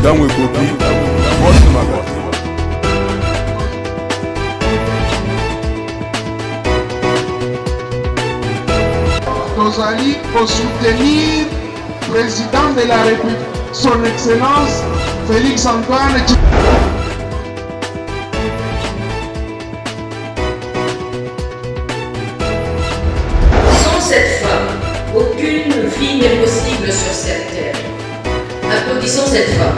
ntango ekoki vote makasi. Tozali pour soutenir le président de la République, son Excellence Félix Antoine. Sans cette femme, aucune vie n'est possible sur cette terre. Applaudissons cette femme.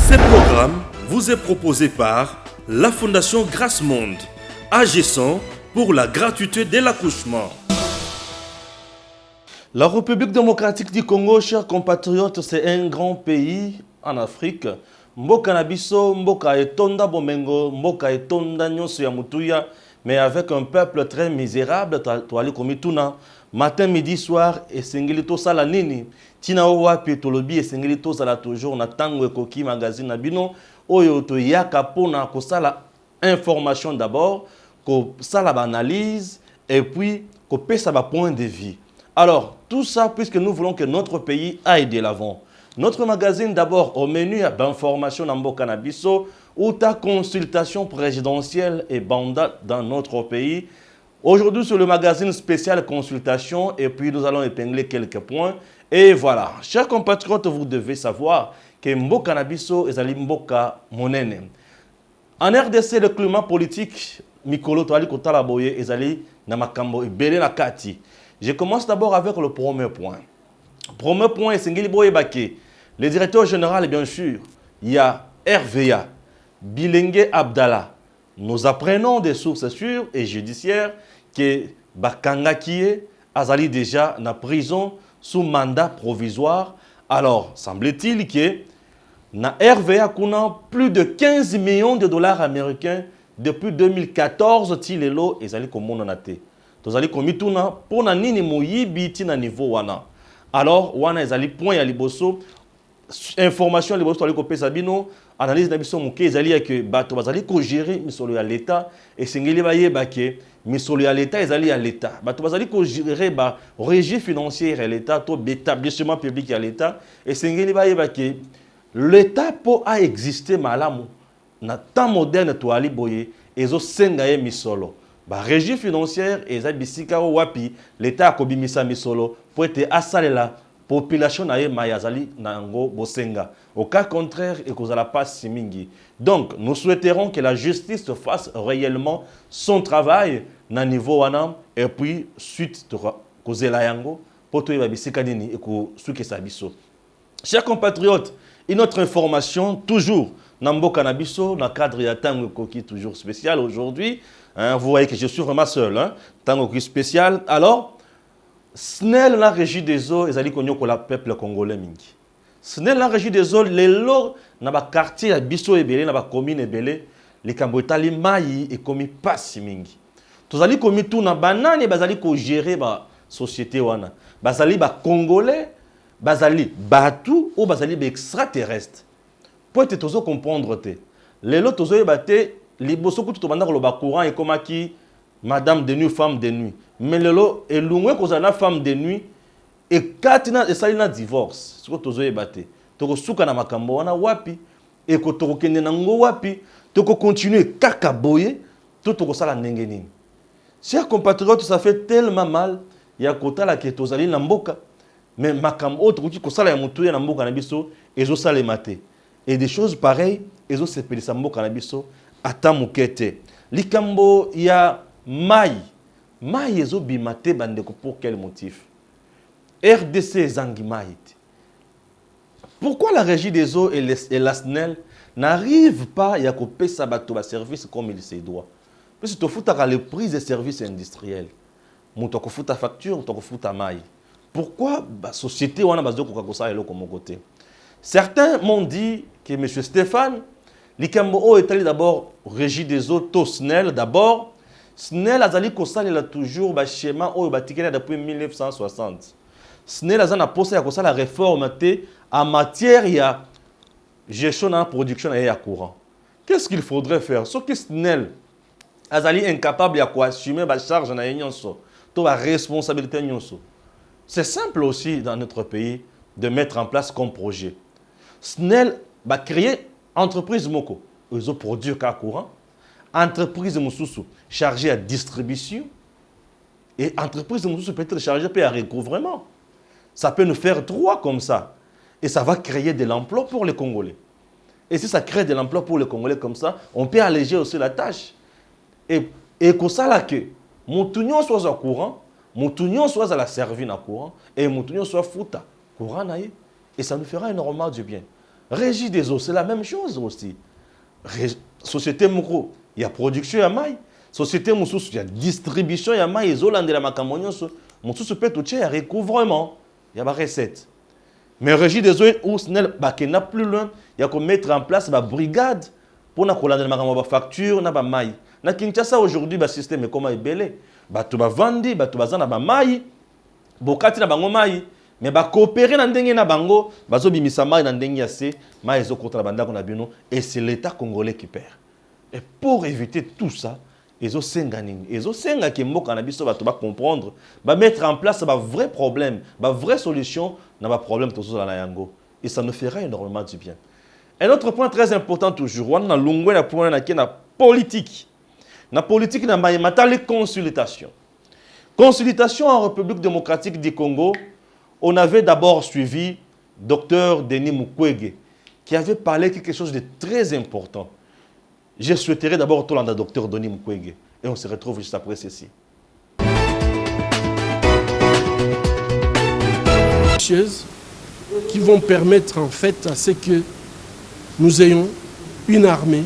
Ce programme vous est proposé par la Fondation Grâce Monde, agissant pour la gratuité de l'accouchement. La République démocratique du Congo, chers compatriotes, c'est un grand pays en Afrique. Mboka Nabiso, Mboka Etonda Bomengo, Mboka Etonda Nyonso ya Mutuya, mais avec un peuple très misérable, Toali Komituna, matin, midi, soir, et Singilito Salanini. Tina owa petolobi esengeli sala toujours na tango ekoki magazine na bino oyo to yaka pona ko sala information d'abord, ko sala analyse et puis ko pesa ba point de vue. Alors tout ça puisque nous voulons que notre pays aille de l'avant. Notre magazine d'abord au menu d'information na mboka na biso ou ta consultation présidentielle et banda dans notre pays. Aujourd'hui sur le magazine spécial consultation et puis nous allons épingler quelques points. Et voilà, chers compatriotes, vous devez savoir que Mboka Nabiso est Mboka Monene. En RDC, le climat politique, Mikolo Toali Kotala Boye est Namakambo et Belé Nakati. Je commence d'abord avec le premier point. Premier point, c'est Ngili Boye Bake. Le directeur général, bien sûr, il y a RVA, Bilengue Abdallah. Nous apprenons des sources sûres et judiciaires que Bakanga Kie Azali déjà na prison sous mandat provisoire. Alors, semble-t-il que na RVA kuna plus de 15 millions de dollars américains depuis 2014 tilelo ezali komona na te. Tozali komituna pona nini moyibi tina niveau wana. Alors, wana ezali point ya liboso information ya liboso ali kopesa bino analyse na biso moke ezali ya ke bato bazali ko gérer misolo ya l'état et sengeli bayeba ke misolo ya l'état ezali ya l'état. Bato bazali ko gérer ba régie financière ya l'état to établissement public ya l'état et sengeli bayeba ke l'état po a exister malamu na temps moderne to ali boye ezo senga ye misolo. Ba régie financière ezali bisika wapi l'état akobimisa misolo po ete asalela population na ye mayazali nango bosenga. Au cas contraire, et qu'on la passe simingi. Donc, nous souhaiterons que la justice fasse réellement son travail na niveau wana et puis suite kozela yango poto yebabisika nini et ko suke sabiso. Chers compatriotes, une autre information toujours Namboka Nabiso, dans le cadre de Tango Koki toujours spécial aujourd'hui. Hein, vous voyez que je suis vraiment seul. Hein, Tango Koki spécial. Alors, SNEL la régie des eaux, ils allaient connaître le peuple congolais mingi. SNEL la régie des eaux, les lots dans le quartier à Bisso et Belé, dans la commune et Belé, les Cambotali maï et commis pas si mingi. Tous allez commis tout dans banane et bazali ko gérer ba société wana. Bazali ba congolais, bazali batou ou bazali ba extraterrestre. Pour être tous comprendre te. Les lots tous yebate liboso kutu to bandako lo ba courant et comme qui madame de nuit femme de nuit. Mais le lot est loin que la femme de nuit et katina et salina divorce. Ce que tozo yebate. Toko suka na makambo wana wapi et ko toko kende nango wapi toko continuer kaka boye to toko sala ndenge nini. Chers compatriotes, ça fait tellement mal ya kota la ke tozali na mboka mais makam autre ko ko sala ya mutu ya na mboka na biso ezo sala maté. Et des choses pareilles ezo sepelisa mboka na biso ata mukete. Likambo ya mai ezo bimate bandeko pour quel motif? RDC zangi maït. Pourquoi la régie des eaux et la SNEL n'arrivent pas à couper sa bateau service comme il se doit? Parce que tu fous le prix des services industriels. Tu fous ta facture, tu fous ta maille. pourquoi la société on a besoin de ça comme côté. Certains m'ont dit que M. Stéphane, Likambo est allé d'abord régie des eaux, SNEL d'abord. SNEL a toujours un schéma depuis 1960. SNEL a posé la réforme en matière de gestion de la production de courant. Qu'est-ce qu'il faudrait faire? Ce que SNEL est incapable d'assumer la charge de la responsabilité. C'est simple aussi dans notre pays de mettre en place comme projet. SNEL va créer entreprise moko, ils ont produit le courant, entreprise moussoussou chargée à distribution et entreprise moussoussou peut être chargée à recouvrement. Ça peut nous faire trois comme ça et ça va créer de l'emploi pour les Congolais. Et si ça crée de l'emploi pour les Congolais comme ça, on peut alléger aussi la tâche. Et comme ça là que mon soit au courant, mon soit à la servir au courant et mon soit fouta courant naïe et ça nous fera énormément du bien. Régie des eaux, c'est la même chose aussi. Société Moukro, il y a production, il y a maille. Société Moussous, il y a distribution, il y a maille. Les eaux, de la macamonia, Moussous peut toucher, il y a recouvrement, il y a ma recette. Mais régie des eaux, où ce n'est plus loin, il y a qu'on mettre en place une brigade pour la facture, na maille. Na Kinshasa aujourd'hui, le système est comment il est belé. Tu vas vendre, tu vas vendre maille, bokati na bango maille. Mais ba coopérer dans ndenge na bango bazo bimisa mai na ndenge ya se mai ezo kontra banda ko na bino et c'est l'état congolais qui perd. Et pour éviter tout ça, ezo senga nini ezo senga ke mboka na biso bato ba comprendre ba mettre en place ba vrai problème, ba vraie solution na ba problème tozo na yango et ça nous fera énormément du bien. Un autre point très important toujours, on a longwe na point na politique. Na politique na matali consultation. Consultation en République démocratique du Congo. On avait d'abord suivi Dr Denis Mukwege, qui avait parlé quelque chose de très important. Je souhaiterais d'abord entendre Dr Denis Mukwege. Et on se retrouve juste après ceci. Qui vont permettre en fait à ce que nous ayons une armée,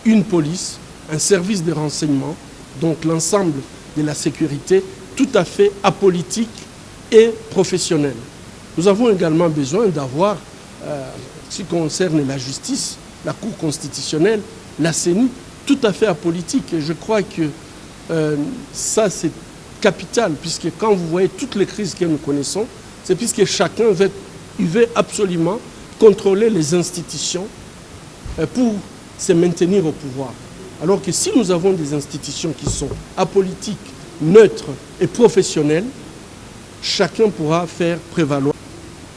une police, un service de renseignement, donc l'ensemble de la sécurité tout à fait apolitique et professionnel. Nous avons également besoin d'avoir, ce qui concerne la justice, la Cour constitutionnelle, la CENI, tout à fait apolitique. Et je crois que ça, c'est capital, puisque quand vous voyez toutes les crises que nous connaissons, c'est puisque chacun veut absolument contrôler les institutions pour se maintenir au pouvoir. Alors que si nous avons des institutions qui sont apolitiques, neutres et professionnelles, chacun pourra faire prévaloir.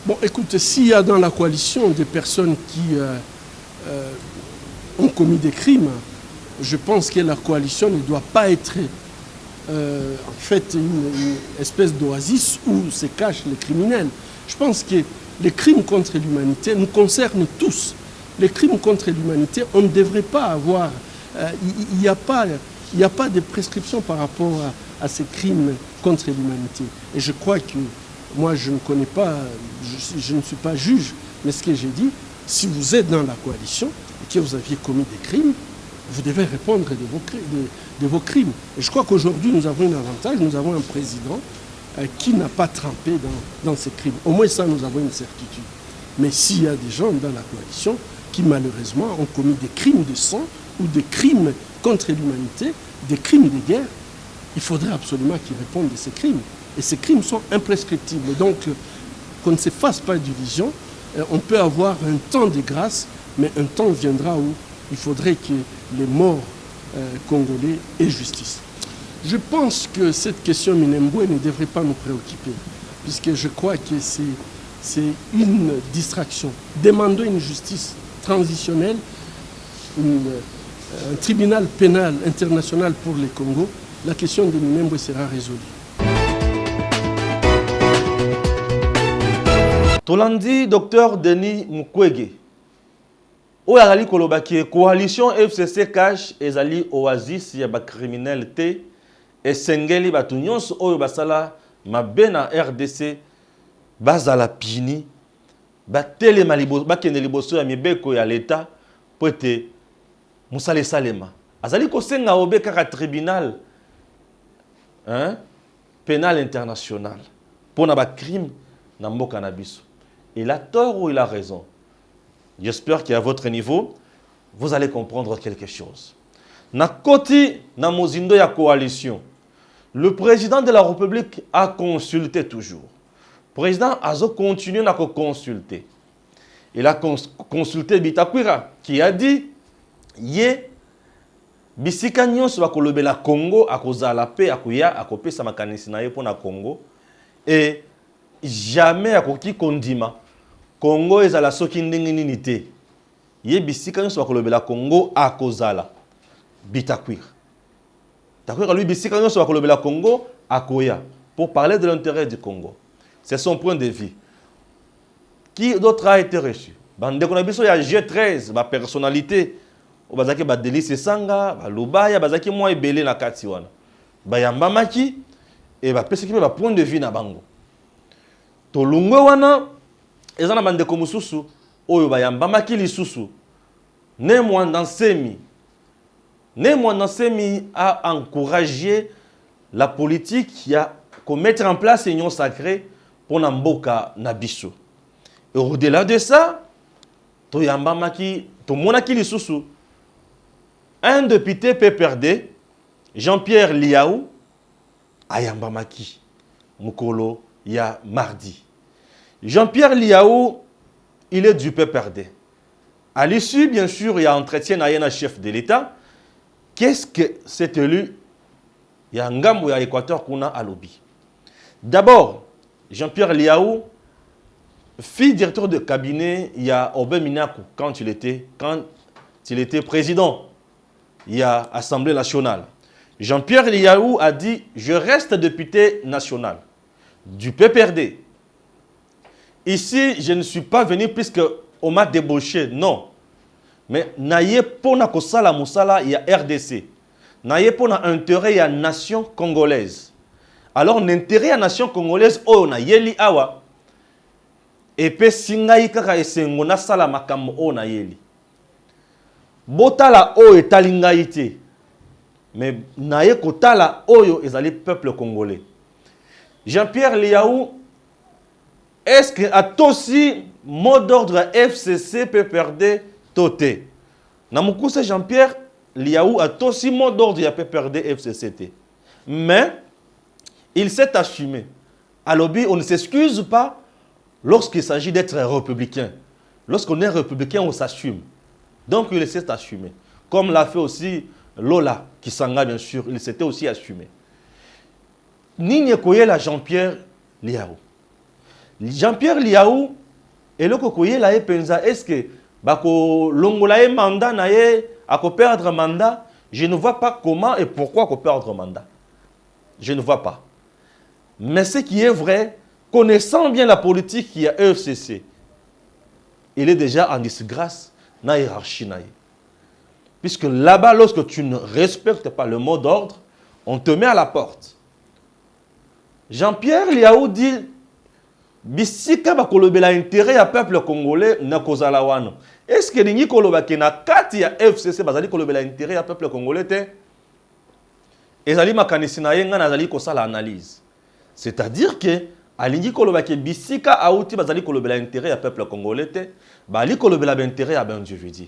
Bon, écoute, s'il y a dans la coalition des personnes qui ont commis des crimes, je pense que la coalition ne doit pas être en fait une espèce d'oasis où se cachent les criminels. Je pense que les crimes contre l'humanité nous concernent tous. Les crimes contre l'humanité, on ne devrait pas avoir... Il n'y a pas de prescription par rapport à ces crimes contre l'humanité. Et je crois que moi, je ne connais pas, je ne suis pas juge, mais ce que j'ai dit, si vous êtes dans la coalition et que vous aviez commis des crimes, vous devez répondre de vos crimes. Et je crois qu'aujourd'hui, nous avons un avantage, nous avons un président qui n'a pas trempé dans ces crimes. Au moins ça, nous avons une certitude. Mais s'il y a des gens dans la coalition qui malheureusement ont commis des crimes de sang ou des crimes contre l'humanité, des crimes de guerre, il faudrait absolument qu'ils répondent de ces crimes. Et ces crimes sont imprescriptibles. Donc, qu'on ne se fasse pas d'illusions, on peut avoir un temps de grâce, mais un temps viendra où il faudrait que les morts congolais aient justice. Je pense que cette question Minembwe ne devrait pas nous préoccuper, puisque je crois que c'est une distraction. Demandons une justice transitionnelle, un tribunal pénal international pour les Congo, la question de Minembwe sera résolue. Tolandi, docteur Denis Mukwege. Où est la coalition FCC cache ezali oasis ya ba criminalité et sengeli batunyons oyo basala mabena RDC bazala pini batele malibo bakende liboso ya mibeko ya l'état poete musale salema azali ko senga obeka ka tribunal pénal international pour na crime na mboka na biso. Il a tort ou il a raison? J'espère qu'à votre niveau, vous allez comprendre quelque chose. Na koti na mozindo ya coalition, le président de la République a consulté toujours. Le président a continué à consulter. Il a consulté Bitakwira qui a dit Yé, bisika nyonso bakolobela Congo akozala pe akuya akopesa makanisi na ye pona Congo et jamais akoki kondima Congo ezala soki ndenge nini te. Yé bisika nyonso bakolobela Congo akozala Bitakwira. Bitakwira lui bisika nyonso bakolobela Congo akoya pour parler de l'intérêt du Congo. C'est son point de vue. Qui d'autre a été reçu? Bande qu'on a biso ya G13, ba personnalité o bazaki ba Delice Sanga, ba Lubaya, bazaki moi ebele na kati wana. Ba yambamaki et ba pesi ki ba point de vue na bango. To lungwe wana ezana bande ko mususu oyo ba yambamaki lisusu. Néanmoins dans Semi a encouragé la politique qui a mettre en place une union sacrée pour Namboka Nabiso. Et au-delà de ça, un député PPRD, Jean-Pierre Liaou, à Yambamaki, Mukolo, il y a mardi. Jean-Pierre Liaou, il est du PPRD. À l'issue, bien sûr, il y a entretien à un chef de l'État. Qu'est-ce que cet élu? Il y a un gamme ou il y a Équateur qu'on a à lobby. D'abord, Jean-Pierre Liaou, fils directeur de cabinet, il y a Aubin Minakou quand il était président. Il y a Assemblée nationale. Jean-Pierre Liaou a dit « Je reste député national du PPRD. Ici, je ne suis pas venu puisqu'on m'a débauché. Non. Mais naye pona kosala musala, il y a RDC. Naye pona intérêt, il y a nation congolaise. Alors, l'intérêt de la nation congolaise, oh, na yeli awa. Et puis, singaï kaka esengona sala makam o na yeli. Botala o etalingaïté. Mais naye kotala oyo ezali peuple congolais. Jean-Pierre Liaou, est-ce que a aussi mot d'ordre FCC PPRD toté? Namukuse Jean-Pierre Liaou a aussi mot d'ordre ya PPRD FCCT. Mais il s'est assumé. À lobby, on ne s'excuse pas lorsqu'il s'agit d'être républicain. Lorsqu'on est républicain, on s'assume. Donc, il s'est assumé. Comme l'a fait aussi Lola Kisanga, bien sûr, il s'était aussi assumé. Nini Koyela Jean-Pierre Liaou. Jean-Pierre Liaou, et le Koyela e penza, est-ce que bako longola e mandat na ye a perdre mandat? Je ne vois pas comment et pourquoi qu'on perdre mandat. Je ne vois pas. Mais ce qui est vrai, connaissant bien la politique qui a EFCC, il est déjà en disgrâce dans la hiérarchie. Puisque là-bas, lorsque tu ne respectes pas le mot d'ordre, on te met à la porte. Jean-Pierre Liaou dit Bisika bakolobela intérêt à peuple congolais na kozala wana. Est-ce que ningi koloba ke na kati ya FCC bazali kolobela intérêt à peuple congolais te? Ezali makanisi na yenga nazali kosala analyse. C'est-à-dire que alingi koloba ke bisika auti bazali kolobela intérêt à peuple congolais te, bali kolobela intérêt à ben individu.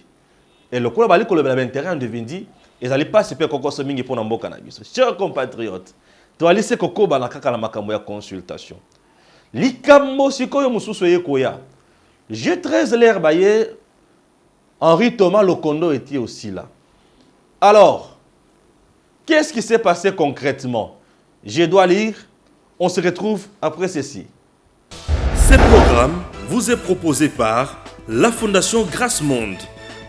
Et le koloba bali kolobela intérêt à individu, ezali pas super kokoso mingi pona mboka na biso. Chers compatriotes, to ali se kokoba na kaka la makambo ya consultation. Likambo sikoyo mususu yekoya. G13 l'air baye, Henri Thomas Lokondo était aussi là. Alors, qu'est-ce qui s'est passé concrètement? Je dois lire. On se retrouve après ceci. Ce programme vous est proposé par la Fondation Grâce Monde,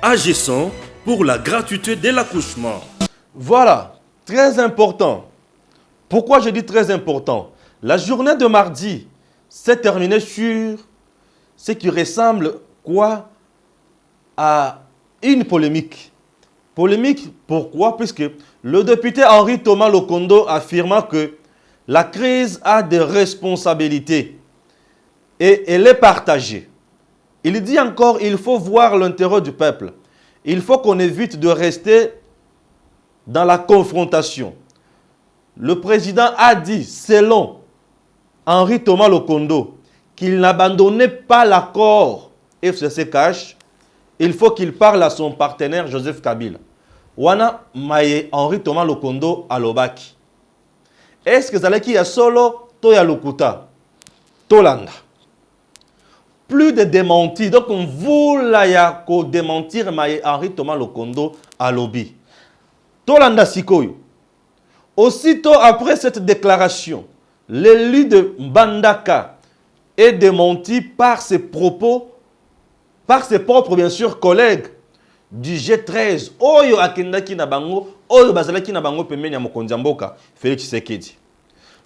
agissant pour la gratuité de l'accouchement. Voilà, très important. Pourquoi je dis très important? La journée de mardi s'est terminée sur ce qui ressemble quoi à une polémique. Polémique, pourquoi? Puisque le député Henri Thomas Lokondo affirma que la crise a des responsabilités et elle est partagée. Il dit encore, il faut voir l'intérêt du peuple. Il faut qu'on évite de rester dans la confrontation. Le président a dit, selon Henri Thomas Lokondo qu'il n'abandonnait pas l'accord FCC Cash, il faut qu'il parle à son partenaire Joseph Kabila. Wana maye Henri Thomas Lokondo à Lobaki. Est-ce que Zaleki ya solo Toya Lokuta Tolanda? Plus de démentis. Donc on voulait démentir maye Henri Thomas Lokondo à Lobi. Tolanda Sikoyo. Aussitôt après cette déclaration, l'élu de Mbandaka est démenti par ses propos, par ses propres, bien sûr, collègues du G13. Oyo akendaki na bango, oyo bazalaki na bango pembeni ya mokonzi ya mboka, Félix Tshisekedi.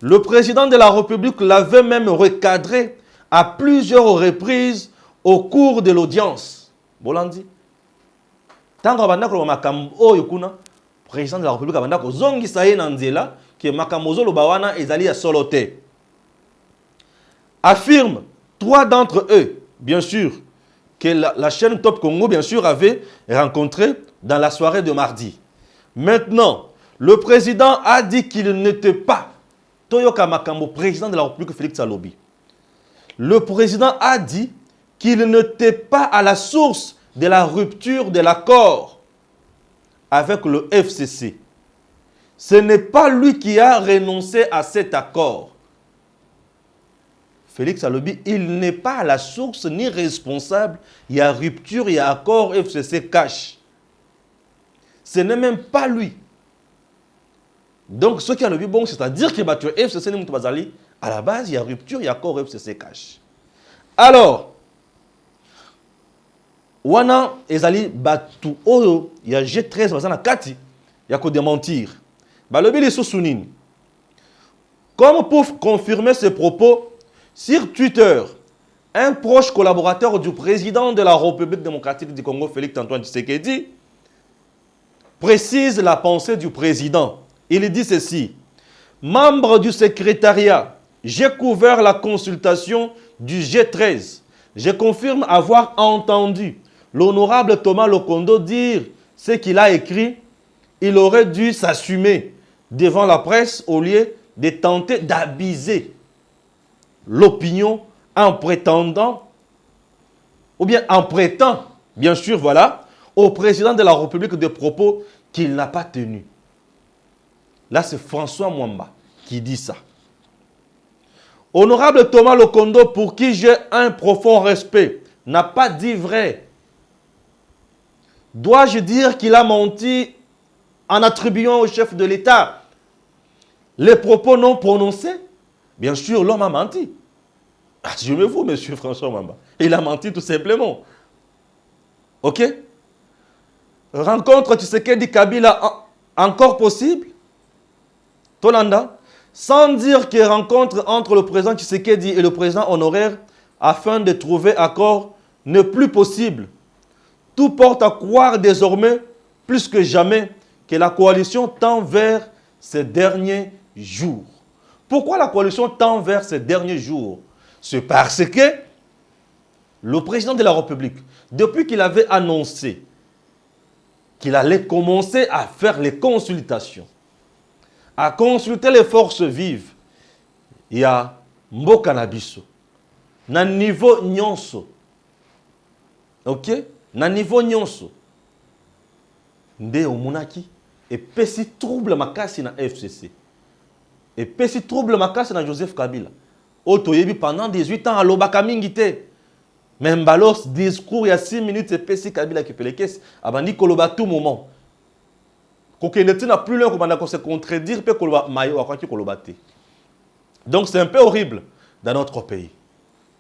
Le président de la République l'avait même recadré à plusieurs reprises au cours de l'audience. Bolandi. Tango bandako makambo oyo kuna, président de la République bandako zongi saye na nzela que makamozo lo bawana ezali ya solote. Affirme 3 d'entre eux, bien sûr, que la chaîne Top Congo, bien sûr, avait rencontré dans la soirée de mardi. Maintenant, le président a dit qu'il n'était pas Toyoka Makambo, président de la République Félix Alobi. Le président a dit qu'il n'était pas à la source de la rupture de l'accord avec le FCC. Ce n'est pas lui qui a renoncé à cet accord. Félix Alobi, il n'est pas à la source ni responsable. Il y a rupture, il y a accord FCC Cash. Ce n'est même pas lui. Donc, ce qui a le bon, c'est-à-dire que le FCC Bazali, à la base, il y a rupture, il y a accord FCC Cash. Alors, Wana Ezali Batu Oyo, il y a G13, Bazana Kati, il y a qu'à démentir. Balobi les sous-sounines. Comme pour confirmer ces propos, sur Twitter, un proche collaborateur du président de la République démocratique du Congo, Félix Antoine Tshisekedi, précise la pensée du président. Il dit ceci: membre du secrétariat, j'ai couvert la consultation du G13. Je confirme avoir entendu l'honorable Thomas Lokondo dire ce qu'il a écrit. Il aurait dû s'assumer devant la presse au lieu de tenter d'abuser l'opinion en prétendant, ou bien en prêtant, bien sûr, voilà, au président de la République des propos qu'il n'a pas tenus. Là, c'est François Mwamba qui dit ça. Honorable Thomas Lokondo, pour qui j'ai un profond respect, n'a pas dit vrai. Dois-je dire qu'il a menti en attribuant au chef de l'État les propos non prononcés? Bien sûr, l'homme a menti. Assumez-vous, monsieur François Mwamba. Il a menti tout simplement. Ok? Rencontre Tshisekedi Kabila encore possible? Tolanda? Sans dire que rencontre entre le président Tshisekedi et le président honoraire afin de trouver accord n'est plus possible. Tout porte à croire désormais, plus que jamais, que la coalition tend vers ces derniers jours. Pourquoi la coalition tend vers ces derniers jours? C'est parce que le président de la République, depuis qu'il avait annoncé qu'il allait commencer à faire les consultations, à consulter les forces vives, il y a Mboka na biso, na niveau nyonso, ok, na niveau nyonso, nde omunaki, et pesi trouble makasi na FCC, et pesi trouble makasi na Joseph Kabila. Otoyebi pendant 18 ans à l'Obaka Mingite. Même balos discours il y a 6 minutes et pesi Kabila qui peut les caisses. Abandi koloba tout moment. Kokeneti n'a plus l'heure qu'on se contredire pe koloba mayo à quoi qui kolobate. Donc c'est un peu horrible dans notre pays.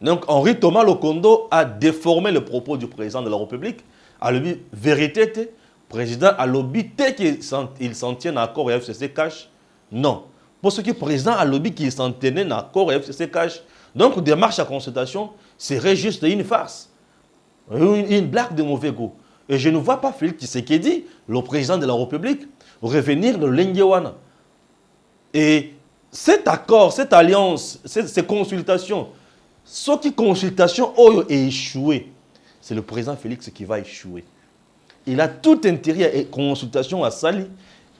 Donc Henri Thomas Lokondo a déformé le propos du président de la République. A l'obi vérité, président a l'obi qu'il s'en tient à accord et FCC Cash. Non. Pour ce qui est président à lobby qui s'en tenait d'accord et FCC Cash. Donc, démarche à consultation serait juste une farce. Une blague de mauvais goût. Et je ne vois pas Félix Tshisekedi, le président de la République, revenir de l'Engewana. Et cet accord, cette alliance, ces consultations, ce qui consultation est échoué, c'est le président Félix qui va échouer. Il a tout intérêt et consultation à Sali.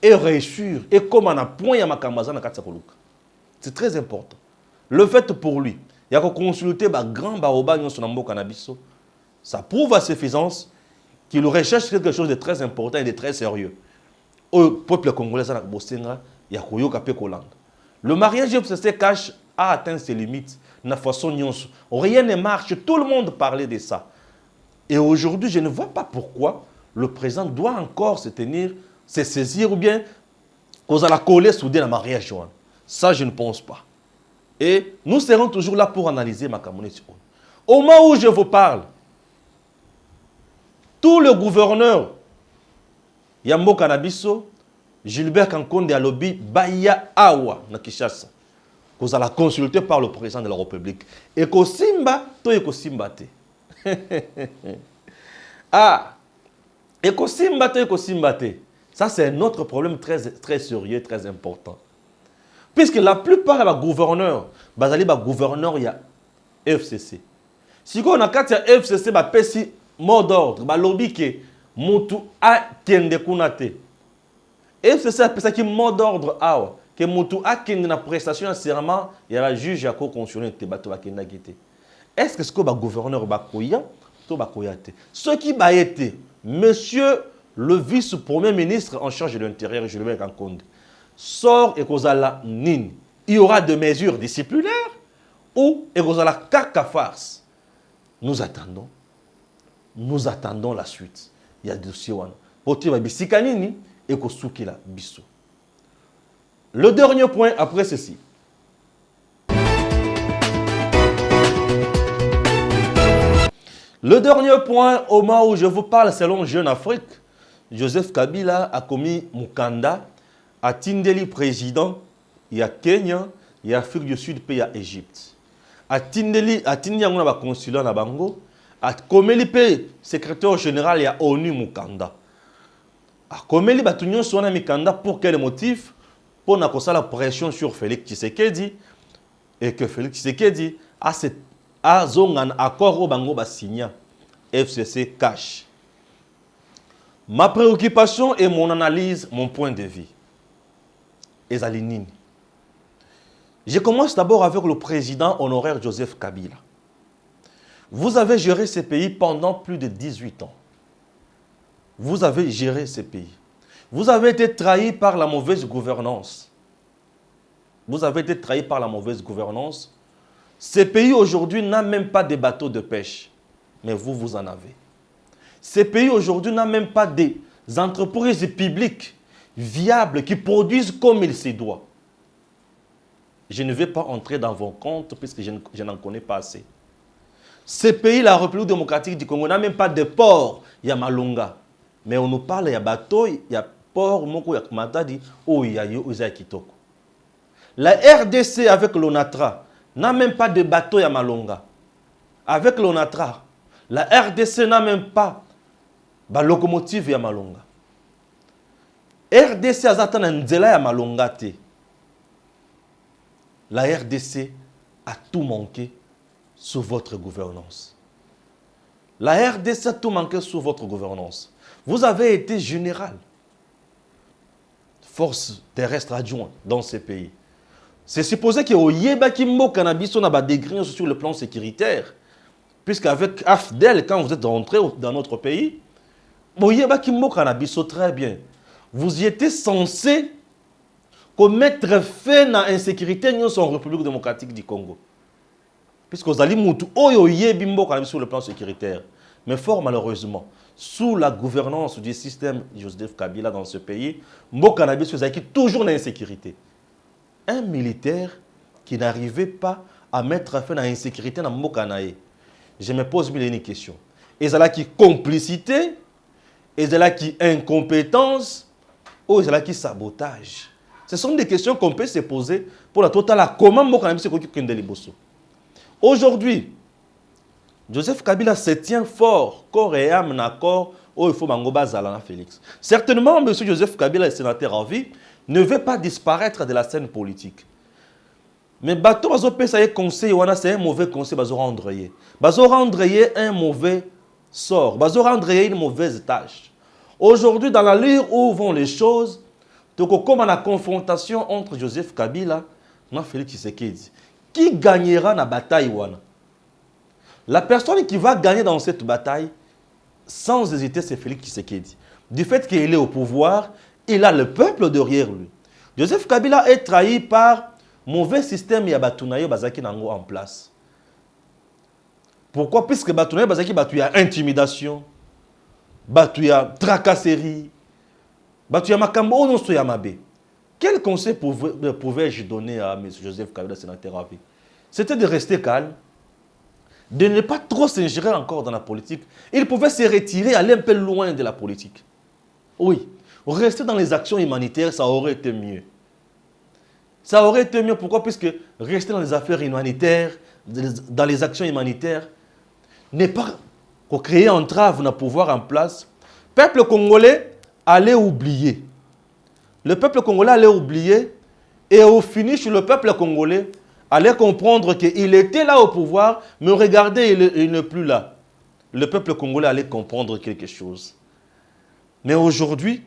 Et réussir, et comme on a point à Makambaza na Katsakoluka. C'est très important. Le fait pour lui, il y a consulter les grands baobas sur le cannabis. Ça prouve à suffisance qu'il recherche quelque chose de très important et de très sérieux. Au peuple congolais, il y a le mariage FCC cash a atteint ses limites. Rien ne marche. Tout le monde parlait de ça. Et aujourd'hui, je ne vois pas pourquoi le président doit encore se saisir ou bien qu'on a coller soudain le mariage. Ça, je ne pense pas. Et nous serons toujours là pour analyser ma communauté. Au moment où je vous parle, tout le gouverneur Yambo Cannabiso, Gilbert Kankonde a lobby Baya Awa na Kinshasa. Vous allez consulter par le président de la République. Et que Simba, to eko Simba te. Ah, et que Simba, to eko Simba te. Ça, c'est un autre problème très sérieux, très important. Puisque la plupart des gouverneurs, bazali ba gouverneur ya FCC. Si on a quatre FCC, ba pesi mot d'ordre, ba lobby ke mutu a kende kunate. FCC a pesa ki mot d'ordre awa. Que mutu a kende na prestation de serment, il y a la juge à co-constitutionnel te bato ba kenda kete. Est-ce que ce que ba gouverneur ba koya to ba koyate? Ce qui ba été monsieur le vice-premier ministre en charge de l'intérieur, Gilbert Kankonde, sort et kozala nin. Il y aura des mesures disciplinaires ou et kozala kaka farce. Nous attendons la suite. Il y a des dossiers wana. Poti ba bisika nini et kosuki la biso. Le dernier point après ceci. Le dernier point au moment où je vous parle selon Jeune Afrique, Joseph Kabila a commis Mukanda, a Tindeli président, il y a Kenya, il y a Afrique du Sud, puis il y a Égypte. A Tindeli on a consulat na Bango, a Komeli secrétaire général, il y a ONU Mukanda. A Komeli Batunyon Sona Mikanda pour quel motif? Pour na la pression sur Félix Tshisekedi et que Félix Tshisekedi a zongan accord au Bango ba signa FCC cash. Ma préoccupation et mon analyse, mon point de vue. Ezalinini. Je commence d'abord avec le président honoraire Joseph Kabila. Vous avez géré ce pays pendant plus de 18 ans. Vous avez géré ce pays. Vous avez été trahi par la mauvaise gouvernance. Vous avez été trahi par la mauvaise gouvernance. Ce pays aujourd'hui n'a même pas de bateaux de pêche. Mais vous, vous en avez. Ce pays aujourd'hui n'a même pas des entreprises publiques viables qui produisent comme il se doit. Je ne vais pas entrer dans vos comptes puisque je n'en connais pas assez. Ce pays, la République démocratique du Congo, n'a même pas de port. Il y a Malunga. Mais on nous parle, il y a bateau, il y a port, il y a Matadi, il y a Kitoko. La RDC avec l'ONATRA n'a même pas de bateau, il y a Malunga. Avec l'ONATRA, la RDC n'a même pas de locomotive, il y a Malunga. RDC azatana nzela ya Malunga te. La RDC a tout manqué sous votre gouvernance. La RDC a tout manqué sous votre gouvernance. Vous avez été général, force terrestre adjoint dans ces pays. C'est supposé que Oyeba Kimbo Cannabis on a des dégré sur le plan sécuritaire. Puisqu'avec AFDEL, quand vous êtes rentré dans notre pays, Oyeba Kimbo Cannabis très bien. Vous y étiez censé mettre fin à l'insécurité en République démocratique du Congo. Puisque vous allez moutou Oyeba Kimbo Cannabis sur le plan sécuritaire. Mais fort malheureusement, sous la gouvernance du système Joseph Kabila dans ce pays, Mbo Cannabis vous avez toujours l'insécurité. Un militaire qui n'arrivait pas à mettre fin à l'insécurité dans Mbo Canaé. Je me pose mille questions. Et c'est là qui complicité, et c'est là qui incompétence, ou c'est là qui sabotage. Ce sont des questions qu'on peut se poser pour la totale. Comment Mbo Cannabis se aujourd'hui, Joseph Kabila se tient fort, corps et âme, d'accord, où il faut Mangoba Zalana Félix. Certainement, M. Joseph Kabila, le sénateur en vie, ne veut pas disparaître de la scène politique. Mais Bato Bazo Pesa conseil, c'est un mauvais conseil, Bazo Randreye. Bazo Randreye un mauvais sort, Bazo Randreye une mauvaise tâche. Aujourd'hui, dans la ligne où vont les choses, comme la confrontation entre Joseph Kabila et Félix Tshisekedi, Qui gagnera la bataille wana? La personne qui va gagner dans cette bataille, sans hésiter, c'est Félix Tshisekedi. Du fait qu'il est au pouvoir, il a le peuple derrière lui. Joseph Kabila est trahi par mauvais système ya Batunayo Bazaki Nango en place. Pourquoi? Puisque Batunayo Bazaki Batu ya intimidation, Batu ya tracasserie, Batu ya makambo ono so ya mabe. Quel conseil pouvais-je donner à M. Joseph Kabila, sénateur à vie? C'était de rester calme, de ne pas trop s'ingérer encore dans la politique. Il pouvait se retirer, aller un peu loin de la politique. Oui, rester dans les actions humanitaires, ça aurait été mieux. Ça aurait été mieux, pourquoi? Puisque rester dans les affaires humanitaires, dans les actions humanitaires, n'est pas créer entrave dans le pouvoir en place. Le peuple congolais allait oublier. Le peuple congolais allait oublier et au finish, le peuple congolais allait comprendre qu'il était là au pouvoir, mais regardez, il n'est plus là. Le peuple congolais allait comprendre quelque chose. Mais aujourd'hui,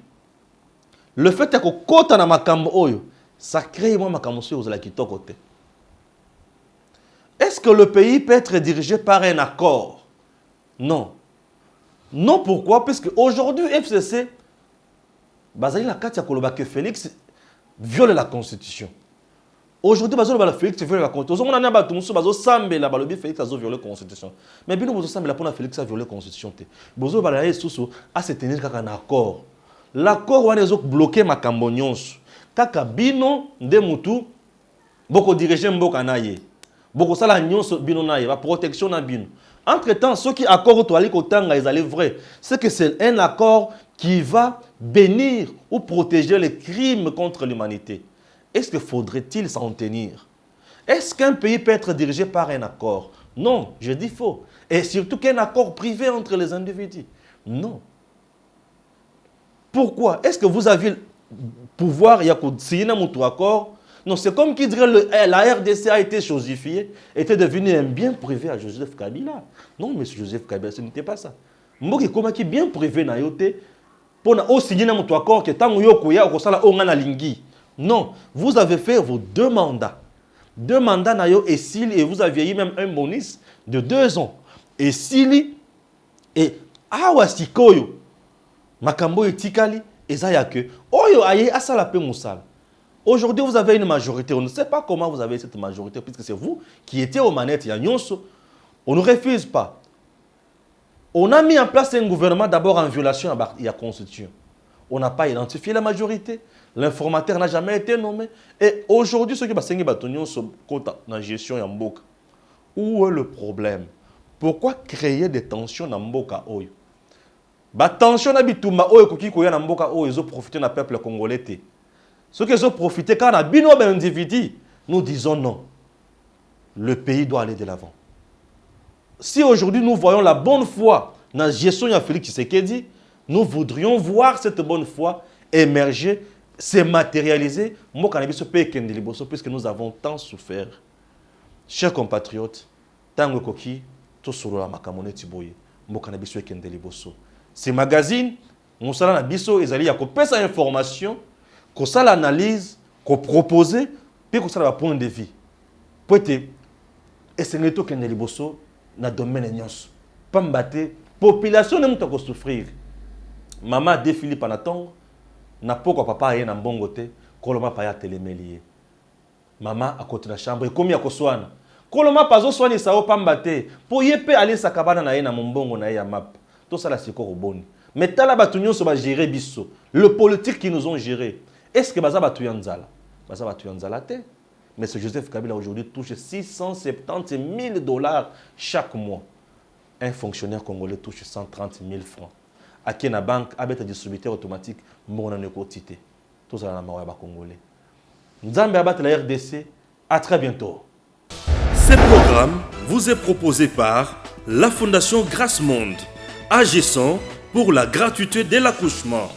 le fait que kota na makambo oyo, ça crée moi makambo oyo la kitoko te. Est-ce que le pays peut être dirigé par un accord? Non. Non, pourquoi? Parce qu'aujourd'hui, FCC, bazali la carte ya que Félix viole la Constitution. Aujourd'hui, Félix viole la Constitution. On a Félix a violé la Constitution. Mais bien, Félix a violé la Constitution. Bozo balaye sous à se tenir un accord. L'accord on a bloqué ma cambonyons. Kaka bino de mutu boko diriger mboka naye. Boko sala nyonso bino naye, la protection na bino. Entre-temps, ceux qui accordent au Alikotanga, ils allaient vrai. C'est que c'est un accord qui va bénir ou protéger les crimes contre l'humanité. Est-ce que faudrait-il s'en tenir? Est-ce qu'un pays peut être dirigé par un accord? Non, je dis faux. Et surtout qu'un accord privé entre les individus. Non. Pourquoi? Est-ce que vous avez le pouvoir, il y a signé un accord? Non, c'est comme qui dirait la RDC a été chosifiée, était devenue un bien privé à Joseph Kabila. Non, M. Joseph Kabila, ce n'était pas ça. Mboki koma qui bien privé na yote pour signer un accord que tant yokoya okosala ongana lingi. Non, vous avez fait vos 2 mandats. 2 mandats na yo et Sili, et vous aviez eu même un bonus de 2 ans. Et Sili et Awasikoyo makambo etikali ezayake oyo aye asala pe musala. Aujourd'hui, vous avez une majorité. On ne sait pas comment vous avez cette majorité, puisque c'est vous qui étiez aux manettes. On ne refuse pas. On a mis en place un gouvernement d'abord en violation de la Constitution. On n'a pas identifié la majorité. L'informateur n'a jamais été nommé. Et aujourd'hui, ceux qui sont dans la gestion de Mboka, où est le problème? Pourquoi créer des tensions dans Mboka Oyo? Tension na bitumba oyo koki koya na Mboka Oyo, ils ont profité du peuple congolais. Ceux qui ont profité quand on a bino ben individu, nous disons non. Le pays doit aller de l'avant. Si aujourd'hui nous voyons la bonne foi dans la gestion de Félix Tshisekedi, nous voudrions voir cette bonne foi émerger, se matérialiser, puisque nous avons tant souffert. Chers compatriotes, tango koki, to solo la makamone tiboye, mokanabiso ekende liboso. Ces magazines, nous sommes na biso ezali ya kopesa information, qu'on ça l'analyse, qu'on propose, puis qu'on ça le point de vue. Pour être, et c'est le tout qu'on est liboso dans le domaine de l'Union. Pas m'battre, population ne peut pas souffrir. Maman a défilé pendant temps, n'a pas quoi papa a un bon côté, koloma pa ya télémélié. Maman à côté de la chambre, et comme il y a koswana. Koloma pas zo soigner ça pas m'battre. Pour y peut aller sa cabane na na mombongo na ya map. Tout ça là c'est encore bon. Mais t'as la batunyo so va gérer biso. Le politique qui nous ont géré. Est-ce que Baza Batuya Nzala? Baza Batuya Nzala te. Mais ce Joseph Kabila aujourd'hui touche 670 000 $ chaque mois. Un fonctionnaire congolais touche 130 000 francs. À qui na banque, avec un distributeur automatique, mon quotité. Tout ça dans la Maroya congolais. Nzambe abat la RDC. À très bientôt. Ce programme vous est proposé par la Fondation Grâce Monde, agissant pour la gratuité de l'accouchement.